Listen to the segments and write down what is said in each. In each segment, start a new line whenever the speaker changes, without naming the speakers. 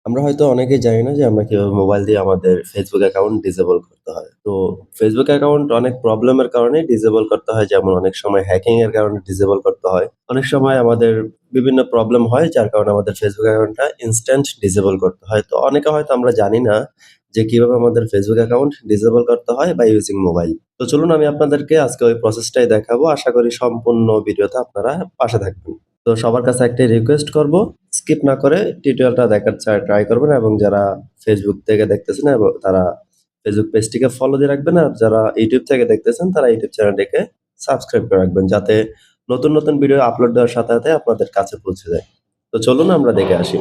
আমরা হয়তো অনেকেই জানি না যে আমরা কিভাবে মোবাইল দিয়ে আমাদের Facebook অ্যাকাউন্ট ডিসেবল করতে হয়। তো Facebook অ্যাকাউন্ট অনেক প্রবলেমের কারণেই ডিসেবল করতে হয়। যেমন অনেক সময় হ্যাকিং এর কারণে ডিসেবল করতে হয়। অনেক সময় আমাদের বিভিন্ন প্রবলেম হয় যার কারণে আমাদের Facebook অ্যাকাউন্টটা ইনস্ট্যান্ট ডিসেবল করতে হয়। তো অনেকে হয়তো আমরা জানি না যে কিভাবে আমাদের Facebook অ্যাকাউন্ট ডিসেবল করতে হয় বাই ইউজিং মোবাইল। তো চলুন আমি আপনাদেরকে আজকে ওই প্রসেসটাই দেখাবো। আশা করি সম্পূর্ণ ভিডিওতে আপনারা পাশে থাকবেন। তো সবার কাছে একটাই রিকোয়েস্ট করব, স্কিপ না করে টিউটোরিয়ালটা দেখার ট্রাই করবেন এবং যারা Facebook থেকে দেখতেছেন এবং তারা Facebook পেজটিকে ফলো দিয়ে রাখবেন। আর যারা YouTube থেকে দেখতেছেন তারা YouTube চ্যানেলটিকে সাবস্ক্রাইব করে রাখবেন যাতে নতুন, নতুন ভিডিও আপলোড দেওয়ার সাথে, সাথে আপনাদের কাছে পৌঁছে যায়। তো চলুন আমরা দেখে আসি।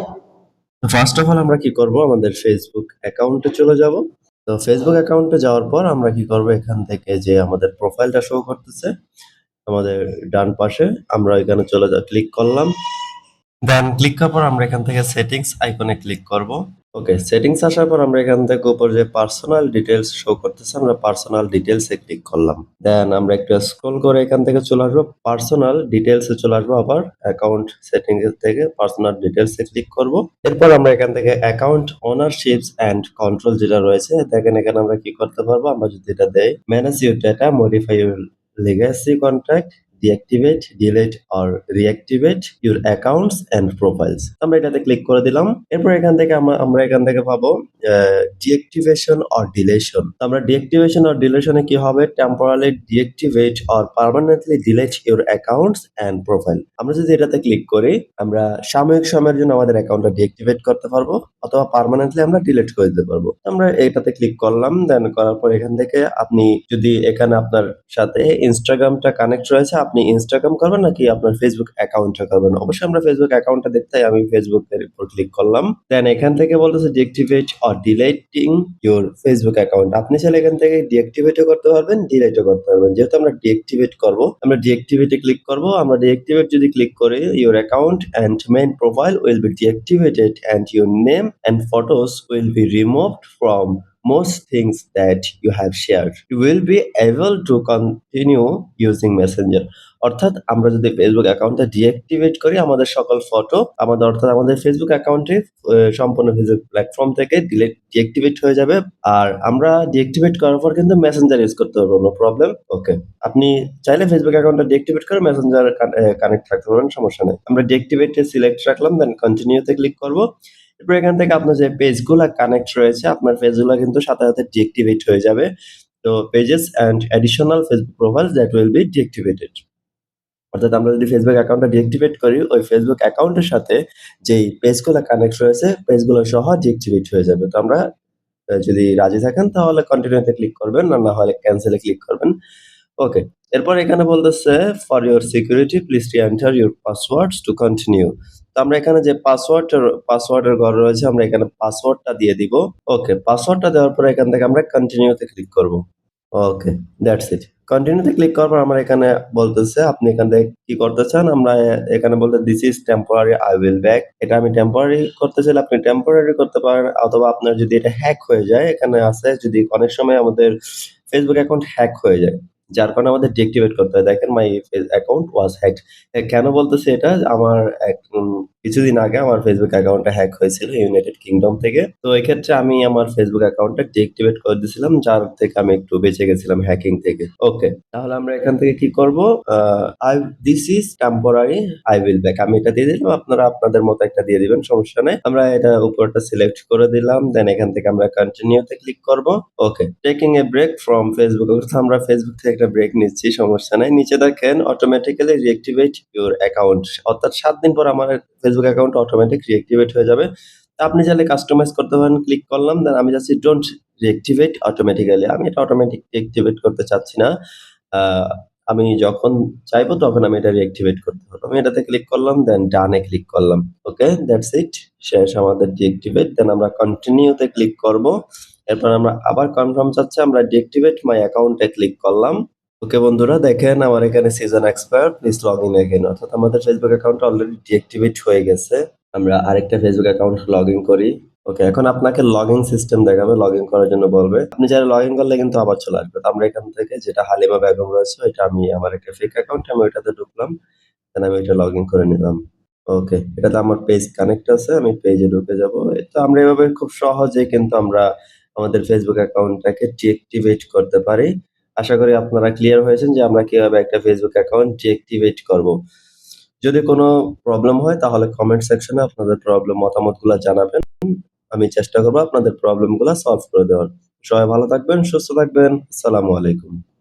ফার্স্ট অফ অল আমরা কি করব? আমাদের Facebook অ্যাকাউন্টে চলে যাব। তো Facebook অ্যাকাউন্টে যাওয়ার পর আমরা কি করব? এখান থেকে যে আমাদের প্রোফাইলটা শো করতেছে আমাদের ডান পাশে, আমরা এখানে চলে ক্লিক করলাম। দেন ক্লিক করার পর আমরা এখান থেকে সেটিংস আইকনে ক্লিক করব। ওকে, সেটিংস আসার পর আমরা এখান থেকে উপর যে পার্সোনাল ডিটেইলস শো করতেছে আমরা পার্সোনাল ডিটেইলস এ ক্লিক করলাম। দেন আমরা একটু স্ক্রল করে এখান থেকে চলে আসবো পার্সোনাল ডিটেইলস এ চলে আসবো, আবার অ্যাকাউন্ট সেটিংস থেকে পার্সোনাল ডিটেইলস এ ক্লিক করব। এরপর আমরা এখান থেকে অ্যাকাউন্ট ওনারশিপস এন্ড কন্ট্রোল যেটা রয়েছে দেখেন এখানে আমরা কি করতে পারবো, আমরা যদি এটা দেই manage your data, modify your legacy contract, deactivate, delete or reactivate your accounts and profiles। আমরা এটাতে ক্লিক করে দিলাম। এরপর এখান থেকে আমরা এখান থেকে পাবো deactivation or deletion। তো আমরা deactivation or deletion এ কি হবে, temporarily deactivate or permanently delete your accounts and profile। আমরা যদি এটাতে ক্লিক করি আমরা সাময়িক সময়ের জন্য আমাদের অ্যাকাউন্টটা ডিঅ্যাক্টিভেট করতে পারবো অথবা পার্মানেন্টলি আমরা ডিলিট করে দিতে পারবো। আমরা এটাতে ক্লিক করলাম। দেন করার পর এখান থেকে আপনি যদি এখানে আপনার সাথে ইনস্টাগ্রামটা কানেক্ট রয়েছে, আপনি ইনস্টাগ্রাম করবেন নাকি আপনার ফেসবুক অ্যাকাউন্টটা করবেন? অবশ্যই আমরা ফেসবুক অ্যাকাউন্টটা দেখতে আমি ফেসবুক এর উপর ক্লিক করলাম। দেন এখান থেকে বলতেছে deactivate or deleting your Facebook account. আপনি চাইলে এখান থেকে ডিঅ্যাক্টিভেটও করতে পারবেন, ডিলিটও করতে পারবেন। যেহেতু আমরা ডিঅ্যাক্টিভেট করব, আমরা ডিঅ্যাক্টিভেটে ক্লিক করব। আমরা ডিঅ্যাক্টিভেট যদি ক্লিক করি, your account and main profile will be deactivated and your name and photos will be removed from most things that you have shared. You will be able to continue using Messenger। অর্থাৎ আমরা যদি Facebook অ্যাকাউন্টটা deactivate করি আমাদের সকল photo অর্থাৎ আমাদের Facebook অ্যাকাউন্টে সম্পূর্ণ ফেসবুক প্ল্যাটফর্ম থেকে ডিঅ্যাক্টিভেট হয়ে যাবে। আর আমরা ডিঅ্যাক্টিভেট করার পর কিন্তু মেসেঞ্জার ইউজ করতে পারবো, নো প্রবলেম। ওকে, আপনি চাইলে ফেসবুক অ্যাকাউন্টটা ডিঅ্যাক্টিভেট করে মেসেঞ্জার কানেক্ট রাখতে পারবেন, সমস্যা নেই। আমরা ডিঅ্যাক্টিভেটে সিলেক্ট রাখলাম, দেন কন্টিনিউতে ক্লিক করব। এরপর এখান থেকে আপনার যে পেজগুলা কানেক্ট রয়েছে আপনার পেজগুলা কিন্তু সাথে, সাথে ডিঅ্যাক্টিভেট হয়ে যাবে। তো pages and additional Facebook profiles that will be deactivated. অর্থাৎ আমরা যদি ফেসবুক অ্যাকাউন্টটা ডিঅ্যাক্টিভেট করি ওই ফেসবুক অ্যাকাউন্টের সাথে যেই পেজগুলা কানেক্ট রয়েছে পেজগুলো সহ ডিঅ্যাক্টিভেট হয়ে যাবে। তো আমরা যদি রাজি থাকেন তাহলে কন্টিনিউ তে ক্লিক করবেন, আর না হলে ক্যানসেল এ ক্লিক করবেন। ওকে। এরপর এখানে বলতেছে for your security please re-enter your passwords to continue. তো আমরা এখানে যে পাসওয়ার্ডের ঘর রয়েছে আমরা এখানে পাসওয়ার্ডটা দিয়ে দিব। ওকে, পাসওয়ার্ডটা দেওয়ার পরে এখান থেকে আমরা কন্টিনিউ তে ক্লিক করব। ওকে, দ্যাটস ইট। কন্টিনিউ তে ক্লিক করার পর আমার এখানে বলতেছে আপনি এখান থেকে কি করতে চান? আমরা এখানে বলতে this is temporary, I will back. এটা আমি টেম্পোরারি করতে চাইলে আপনি টেম্পোরারি করতে পারেন অথবা আপনার যদি এটা হ্যাক হয়ে যায় এখানে আছে যদি অনেক সময় আমাদের Facebook অ্যাকাউন্ট হ্যাক হয়ে যায়। যার কারণে আমাদের ডিএক্টিভেট করতে হয়। দেখেন মাই অ্যাকাউন্ট ওয়াজ হ্যাকড। কেন বলতেছে এটা? আমার কিছুদিন আগে আমার Facebook অ্যাকাউন্টটা হ্যাক হয়েছিল ইউনাইটেড কিংডম থেকে। তো এক্ষেত্রে আমি আমার Facebook অ্যাকাউন্টটা ডিএক্টিভেট করে দিয়েছিলাম যার থেকে আমি একটু বেঁচে গেছিলাম হ্যাকিং থেকে। ওকে, তাহলে আমরা এখান থেকে কি করব? Uh I this is temporary, I will back. আমি এটা দিয়ে দিলাম। আপনারা আপনাদের মতো একটা দিয়ে দিবেন, সমস্যা নাই। আমরা এটা উপরটা সিলেক্ট করে দিলাম। দেন এখান থেকে আমরা কন্টিনিউ তে ক্লিক করব। Okay, taking a break from Facebook। অর্থাৎ আমরা Facebook থেকে একটা ব্রেক নিচ্ছি, সমস্যা নাই। নিচে দেখেন অটোমেটিক্যালি রিঅ্যাক্টিভেট ইউর অ্যাকাউন্ট। অর্থাৎ ৭ দিন পর আমার Facebook অ্যাকাউন্ট অটোমেটিক রিঅ্যাক্টিভেট হয়ে যাবে। আপনি চাইলে কাস্টমাইজ করতে পারেন, ক্লিক করলাম। দেন আমি চাচ্ছি ডোন্ট রিঅ্যাক্টিভেট অটোমেটিক্যালি। আমি এটা অটোমেটিক রিঅ্যাক্টিভেট করতে চাচ্ছি না। আ আমি যখন চাইবো তখন আমি এটা রিঅ্যাক্টিভেট করতে পারবো। আমি এটাতে ক্লিক করলাম, দেন ডান এ ক্লিক করলাম। ওকে, দ্যাটস ইট। শেষ আমাদের ডিঅ্যাক্টিভেট। দেন আমরা কন্টিনিউ তে ক্লিক করব। এরপর আমরা আবার কনফার্ম চাচ্ছে, আমরা deactivate my account A click করলাম। ওকে বন্ধুরা, দেখেন আমার এখানে season expire, please log in again. অর্থাৎ আমাদের Facebook অ্যাকাউন্টটা অলরেডি ডিঅ্যাক্টিভেট হয়ে গেছে। আমরা আরেকটা Facebook অ্যাকাউন্ট লগ ইন করি। ওকে, এখন আপনাকে লগইন সিস্টেম দেখাবে, লগইন করার জন্য বলবে। আপনি চাইলে লগইন করলে কিন্তু আবার চলে আসবে। তো আমরা এখান থেকে যেটা হালিমা বেগম রয়েছে ওইটা আমি আমার একটা ফেক অ্যাকাউন্ট আমি ওইটাতে ঢুকলাম। দেন আমি ওইটা লগইন করে নিলাম। ওকে। এটাতে আমার পেজ কানেক্ট আছে। আমি পেজে ঢুকে যাবো। তো আমরা এভাবে খুব সহজেই কিন্তু আমরা আমাদের Facebook অ্যাকাউন্টটাকে ডিএক্টিভেট করতে পারি। আশা করি আপনারা ক্লিয়ার হয়েছেন যে আমরা কিভাবে একটা Facebook অ্যাকাউন্ট ডিএক্টিভেট করব। যদি কোনো প্রবলেম হয় তাহলে কমেন্ট সেকশনে আপনাদের মতামতগুলা জানাবেন। আমি চেষ্টা করব আপনাদের প্রবলেমগুলা সলভ করে দেওয়ার। সবাই ভালো থাকবেন, সুস্থ থাকবেন। আসসালামু আলাইকুম।